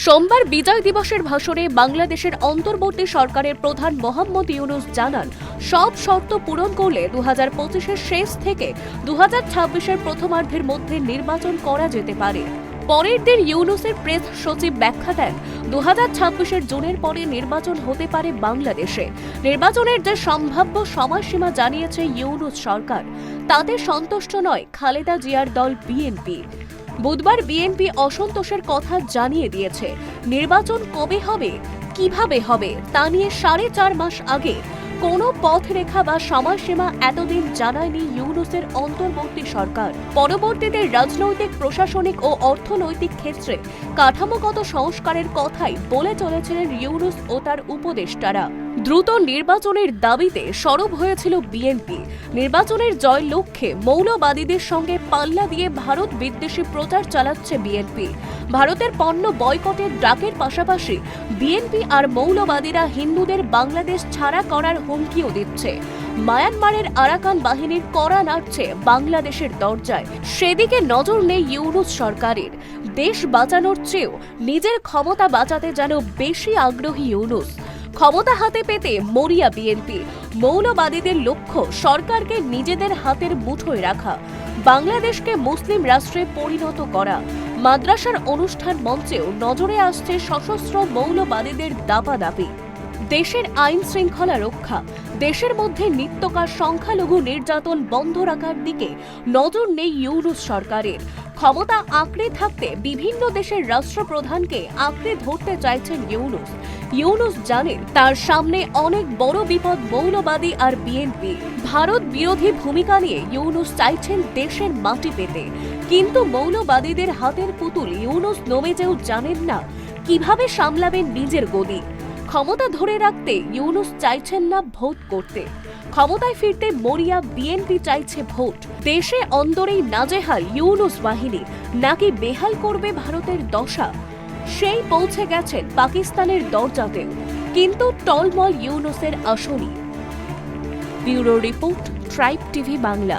সোমবার বিজয় দিবসের ভাষণে বাংলাদেশের অন্তর্বর্তী সরকারের প্রধান মোহাম্মদ ইউনূস জানান, সব শর্ত পূরণ করলে 2025-এর শেষ থেকে 2026-এর প্রথমার্ধের মধ্যে নির্বাচন করা যেতে পারে। পরের দিন ইউনূসের প্রেস সচিব ব্যাখ্যা দেন, 2026-এর জুনের পরে নির্বাচন হতে পারে বাংলাদেশে। নির্বাচনের যে সম্ভাব্য সময়সীমা জানিয়েছে ইউনূস সরকার, তাতে সন্তুষ্ট নয় খালেদা জিয়ার দল বিএনপি। বুধবার বিএনপি অসন্তোষের কথা জানিয়ে দিয়েছে। নির্বাচন কবে হবে, কিভাবে হবে তা নিয়ে 4.5 মাস আগে কোনো পথরেখা বা সময়সীমা এতদিন জানায়নি ইউনূসের অন্তর্বর্তী সরকার। পরবর্তীতে রাজনৈতিক, প্রশাসনিক ও অর্থনৈতিক ক্ষেত্রে কাঠামোগত সংস্কারের কথাই বলে চলেছিলেন ইউনূস ও তার উপদেষ্টারা। দ্রুত নির্বাচনের দাবিতে সরব হয়েছিল বিএনপি। নির্বাচনের জয়ের লক্ষ্যে মৌলবাদীদের সঙ্গে পাল্লা দিয়ে ভারত বিদ্বেষী প্রচার চালাচ্ছে বিএনপি। ভারতের পণ্য বয়কটের ডাকের পাশাপাশি বিএনপি আর মৌলবাদীরা হিন্দুদের বাংলাদেশ ছাড়া করার হুমকিও দিচ্ছে। মায়ানমারের আরাকান বাহিনীর কড়া নাড়ছে বাংলাদেশের দরজায়। সেদিকে নজর নেই ইউনূস সরকারের। দেশ বাঁচানোর চেয়েও নিজের ক্ষমতা বাঁচাতে যেন বেশি আগ্রহী ইউনূস। ক্ষমতা হাতে পেতে মরিয়া বিএনপি। মৌলবাদীদের লক্ষ্য সরকারকে নিজেদের হাতের মুঠোয় রাখা, বাংলাদেশকে মুসলিম রাষ্ট্রে পরিণত করা। মাদ্রাসার অনুষ্ঠান মঞ্চেও নজরে আসছে সশস্ত্র মৌলবাদীদের দাপাদাপি। দেশের আইন শৃঙ্খলা রক্ষা, দেশের মধ্যে নিত্যকার সংখ্যালঘু নির্যাতন বন্ধ রাখার দিকে নজর নেই ইউনূস সরকারের। ক্ষমতা আঁকড়ে থাকতে বিভিন্ন দেশের রাষ্ট্রপ্রধানকে আঁকড়ে ধরতে চাইছেন ইউনূস। ইউনূস জানেন তার সামনে অনেক বড় বিপদ মৌলবাদী আর বিএনপি। ভারত বিরোধী ভূমিকা নিয়ে ইউনূস চাইছেন দেশের মাটি পেতে, কিন্তু মৌলবাদীদের হাতের পুতুল ইউনূস নমেজেও জানেন না কিভাবে সামলাবেন নিজের গদি। ক্ষমতা ধরে রাখতে ইউনূস চাইছেন না ভোট করতে। ক্ষমতায় ফিরতে মরিয়া বিএনপি চাইছে ভোট। দেশে অন্দরেই নাজেহাল ইউনূস বাহিনী, নাকি বেহাল করবে ভারতের দশা? সেই পৌঁছে গেছেন পাকিস্তানের দরজাতেও, কিন্তু টলমল ইউনূসের আসনই। Bureau report, tribe TV Bangla.